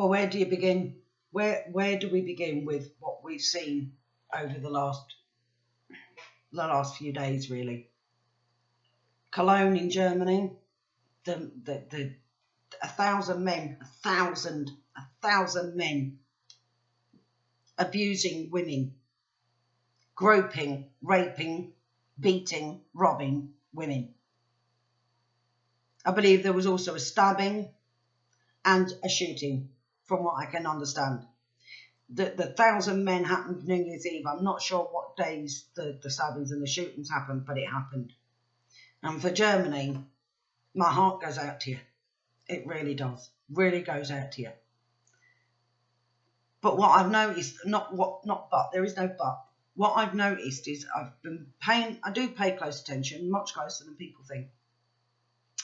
Well, where do you begin? Where do we begin with what we've seen over the last few days, really? Cologne in Germany, the 1,000 men, a thousand men abusing women, groping, raping, beating, robbing women. I believe there was also a stabbing and a shooting, from what I can understand. The 1,000 men happened New Year's Eve. I'm not sure what days the stabbings and the shootings happened, but it happened. And for Germany, my heart goes out to you. It really does. Really goes out to you. But what I've noticed, there is no but. What I've noticed is I do pay close attention, much closer than people think.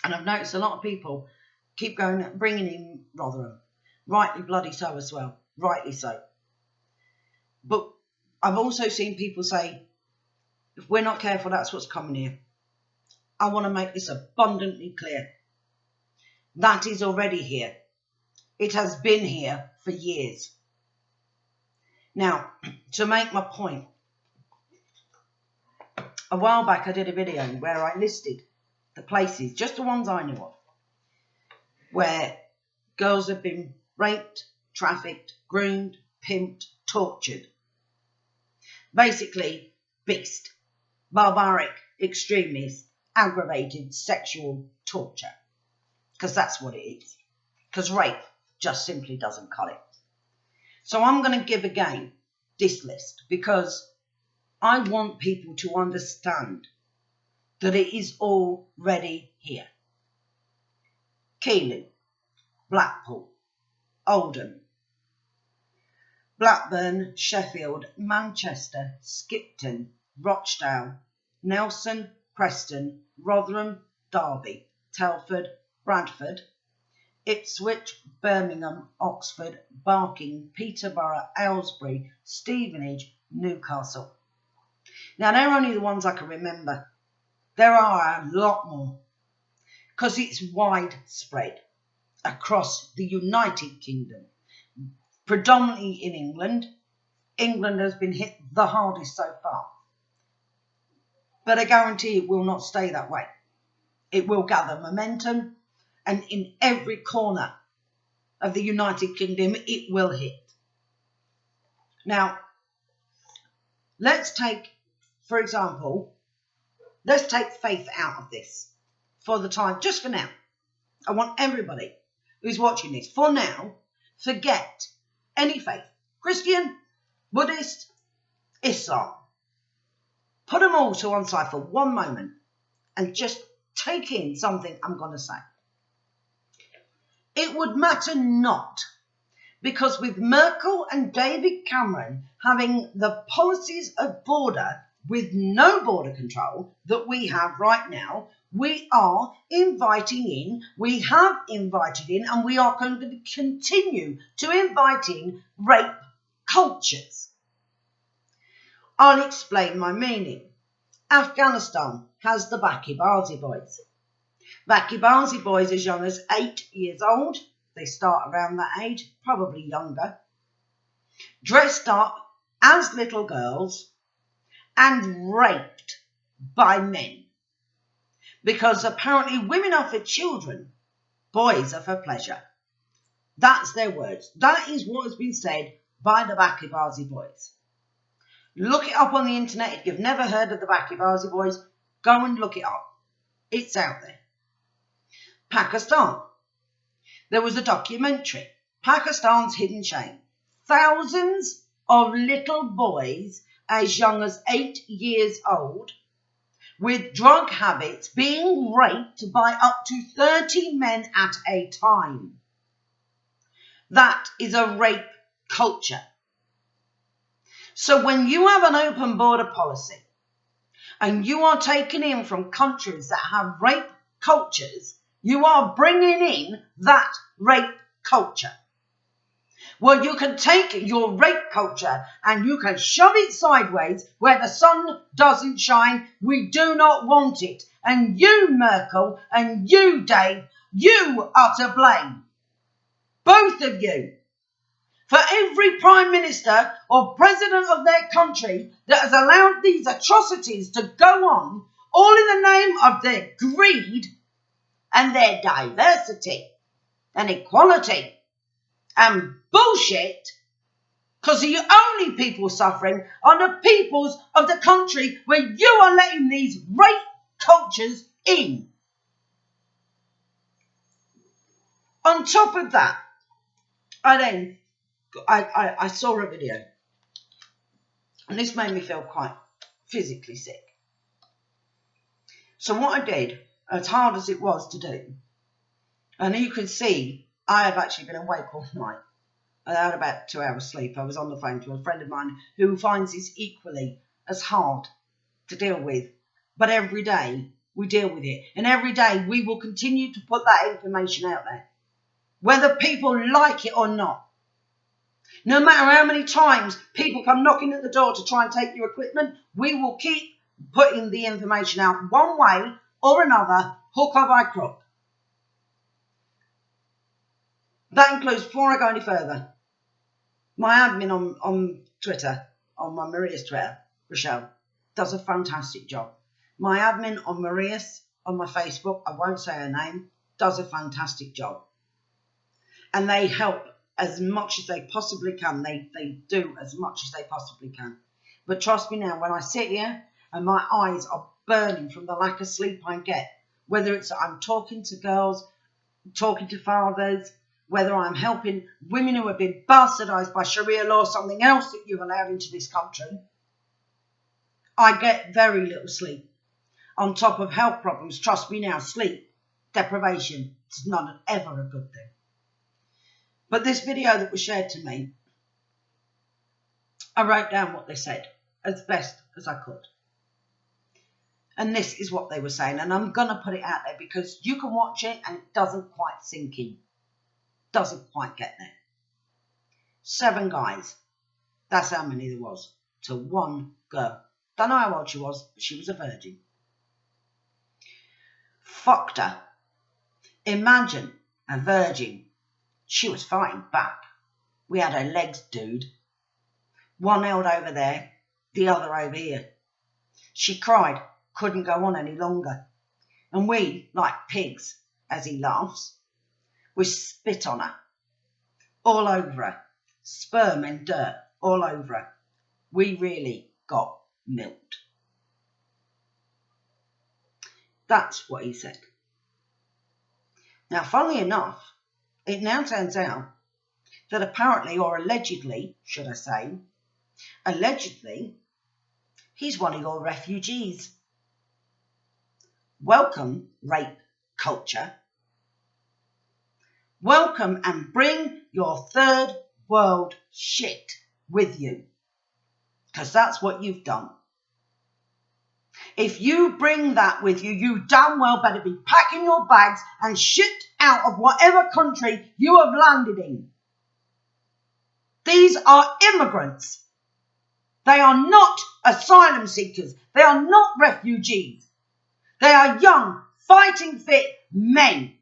And I've noticed a lot of people keep bringing in Rotherham. Rightly bloody so as well. Rightly so. But I've also seen people say, if we're not careful, that's what's coming here. I want to make this abundantly clear. That is already here. It has been here for years. Now, to make my point, a while back I did a video where I listed the places, just the ones I knew of, where girls have been raped, trafficked, groomed, pimped, tortured. Basically, beast, barbaric, extremist, aggravated sexual torture. Because that's what it is. Because rape just simply doesn't cut it. So I'm going to give again this list because I want people to understand that it is already here. Keighley, Blackpool, Oldham, Blackburn, Sheffield, Manchester, Skipton, Rochdale, Nelson, Preston, Rotherham, Derby, Telford, Bradford, Ipswich, Birmingham, Oxford, Barking, Peterborough, Aylesbury, Stevenage, Newcastle. Now, they're only the ones I can remember. There are a lot more because it's widespread across the United Kingdom, predominantly in England. England has been hit the hardest so far. But I guarantee it will not stay that way. It will gather momentum, and in every corner of the United Kingdom, it will hit. Now, let's take, for example, let's take faith out of this for the time, just for now. I want everybody who's watching this, for now, forget any faith. Christian, Buddhist, Islam. Put them all to one side for one moment and just take in something I'm going to say. It would matter not, because with Merkel and David Cameron having the policies of border with no border control that we have right now, we are inviting in, we have invited in, and we are going to continue to invite in rape cultures. I'll explain my meaning. Afghanistan has the Baki-Bazi boys. Baki-Bazi boys as young as 8 years old. They start around that age, probably younger. Dressed up as little girls and raped by men. Because apparently women are for children, boys are for pleasure. That's their words. That is what has been said by the Baki-Bazi boys. Look it up on the internet. If you've never heard of the Baki-Bazi boys, go and look it up. It's out there. Pakistan. There was a documentary, Pakistan's Hidden Shame. Thousands of little boys as young as 8 years old with drug habits being raped by up to 30 men at a time. That is a rape culture. So when you have an open border policy and you are taking in from countries that have rape cultures, you are bringing in that rape culture. Well, you can take your rape culture and you can shove it sideways where the sun doesn't shine. We do not want it. And you, Merkel, and you, Dave, you are to blame. Both of you. for every Prime Minister or President of their country that has allowed these atrocities to go on, all in the name of their greed and their diversity and equality and bullshit, because the only people suffering are the peoples of the country where you are letting these rape cultures in. On top of that, I saw a video, and this made me feel quite physically sick. So what I did, as hard as it was to do, and you can see I have actually been awake all night. I had about 2 hours sleep. I was on the phone to a friend of mine who finds this equally as hard to deal with. But every day we deal with it. And every day we will continue to put that information out there, whether people like it or not. No matter how many times people come knocking at the door to try and take your equipment, we will keep putting the information out one way or another, hook or by crook. That includes, before I go any further, my admin on Twitter, on my Maria's Twitter, Rochelle, does a fantastic job. My admin on Maria's, on my Facebook, I won't say her name, does a fantastic job. And they help as much as they possibly can. They do as much as they possibly can. But trust me now, when I sit here and my eyes are burning from the lack of sleep I get, whether it's I'm talking to girls, talking to fathers, whether I'm helping women who have been bastardised by Sharia law, something else that you've allowed into this country, I get very little sleep. On top of health problems, trust me now, sleep deprivation is not ever a good thing. But this video that was shared to me, I wrote down what they said as best as I could. And this is what they were saying. And I'm going to put it out there because you can watch it and it doesn't quite sink in. Doesn't quite get there. 7 guys. That's how many there was to one girl. Don't know how old she was, but she was a virgin. Fucked her. Imagine a virgin. She was fighting back. We had her legs, dude. One held over there, the other over here. She cried, couldn't go on any longer. And we, like pigs, as he laughs, we spit on her, all over her, sperm and dirt all over her. We really got milked. That's what he said. Now, funnily enough, it now turns out that apparently, or allegedly, should I say, allegedly, he's one of your refugees. Welcome, rape culture. Welcome and bring your third world shit with you. Because that's what you've done. If you bring that with you, you damn well better be packing your bags and shipped out of whatever country you have landed in. These are immigrants. They are not asylum seekers. They are not refugees. They are young, fighting fit men,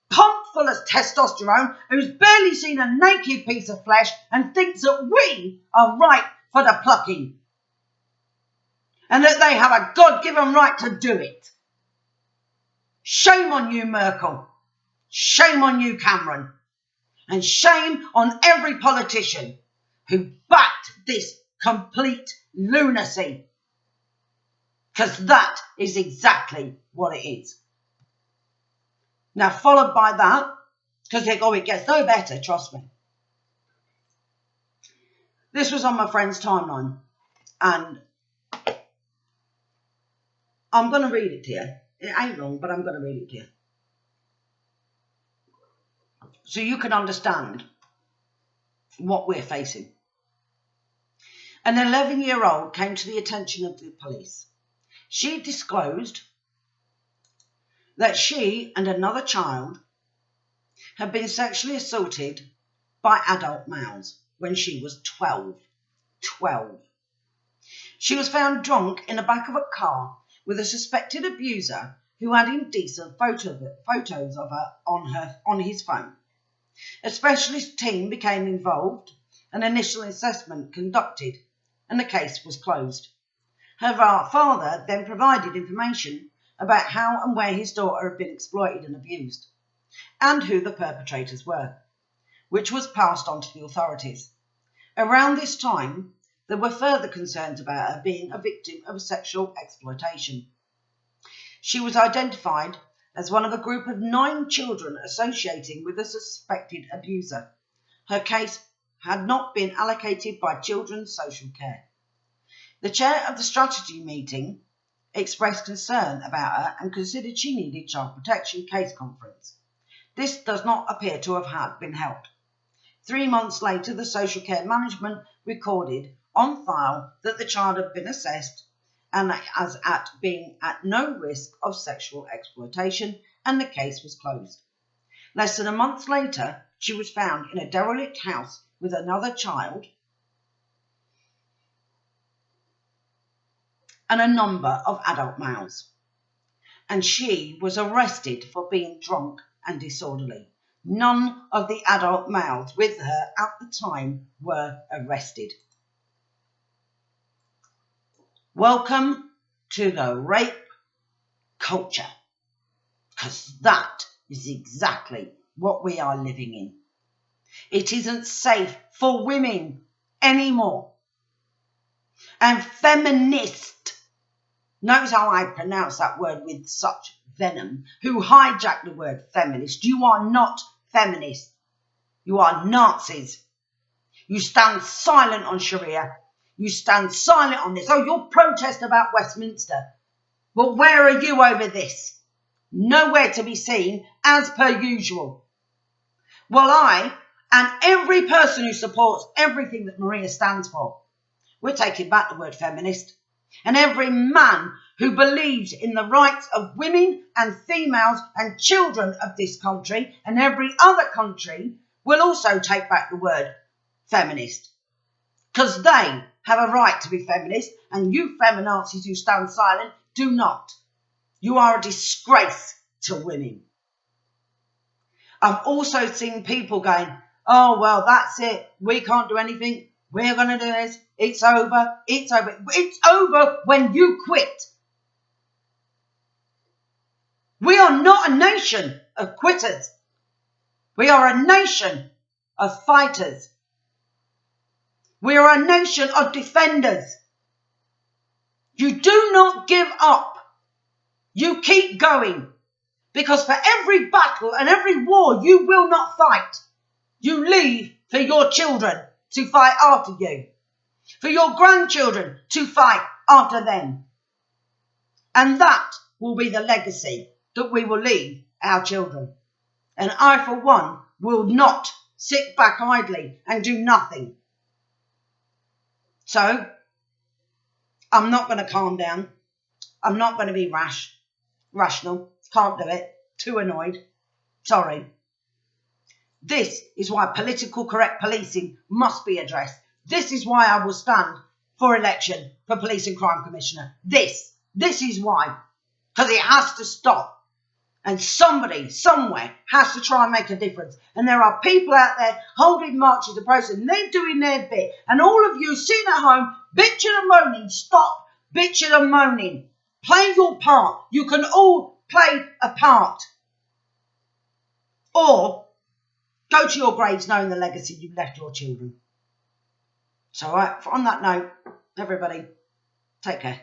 pumped full of testosterone, who's barely seen a naked piece of flesh and thinks that we are right for the plucking. And that they have a God-given right to do it. Shame on you, Merkel. Shame on you, Cameron. And shame on every politician who backed this complete lunacy. Because that is exactly what it is. Now, followed by that, because they go, it gets no better, trust me. This was on my friend's timeline. And I'm going to read it to you. It ain't long, but I'm going to read it to you. So you can understand what we're facing. An 11-year-old came to the attention of the police. She disclosed that she and another child had been sexually assaulted by adult males when she was 12. 12. She was found drunk in the back of a car with a suspected abuser who had indecent photos of her on his phone. A specialist team became involved an initial assessment conducted, and the case was closed. Her father then provided information about how and where his daughter had been exploited and abused, and who the perpetrators were, which was passed on to the authorities. Around this time, there were further concerns about her being a victim of sexual exploitation. She was identified as one of a group of 9 children associating with a suspected abuser. Her case had not been allocated by Children's Social Care. The chair of the strategy meeting expressed concern about her and considered she needed child protection case conference. This does not appear to have been held. 3 months later, the social care management recorded on file that the child had been assessed and as at being at no risk of sexual exploitation, and the case was closed. Less than a month later, she was found in a derelict house with another child and a number of adult males, and she was arrested for being drunk and disorderly. None of the adult males with her at the time were arrested. Welcome to the rape culture, because that is exactly what we are living in. It isn't safe for women anymore. And feminist, notice how I pronounce that word with such venom, who hijacked the word feminist. You are not feminist. You are Nazis. You stand silent on Sharia. You stand silent on this. Oh, you'll protest about Westminster. Well, where are you over this? Nowhere to be seen, as per usual. Well, I and every person who supports everything that Maria stands for, we're taking back the word feminist. And every man who believes in the rights of women and females and children of this country and every other country will also take back the word feminist. Because they have a right to be feminist, and you feminazis who stand silent do not. You are a disgrace to women. I've also seen people going, oh, well, that's it. We can't do anything. We're going to do this. It's over. It's over. It's over when you quit. We are not a nation of quitters. We are a nation of fighters. We are a nation of defenders. You do not give up. You keep going. Because for every battle and every war you will not fight, you leave for your children to fight after you. For your grandchildren to fight after them. And that will be the legacy that we will leave our children. And I, for one, will not sit back idly and do nothing. So, I'm not going to calm down. I'm not going to be rational. Can't do it. Too annoyed. Sorry. This is why political correct policing must be addressed. This is why I will stand for election for Police and Crime Commissioner. This is why. Because it has to stop. And somebody, somewhere, has to try and make a difference. And there are people out there holding marches of protest, and they're doing their bit. And all of you sitting at home, bitching and moaning, stop bitching and moaning. Play your part. You can all play a part. Or go to your graves knowing the legacy you left your children. So on that note, everybody, take care.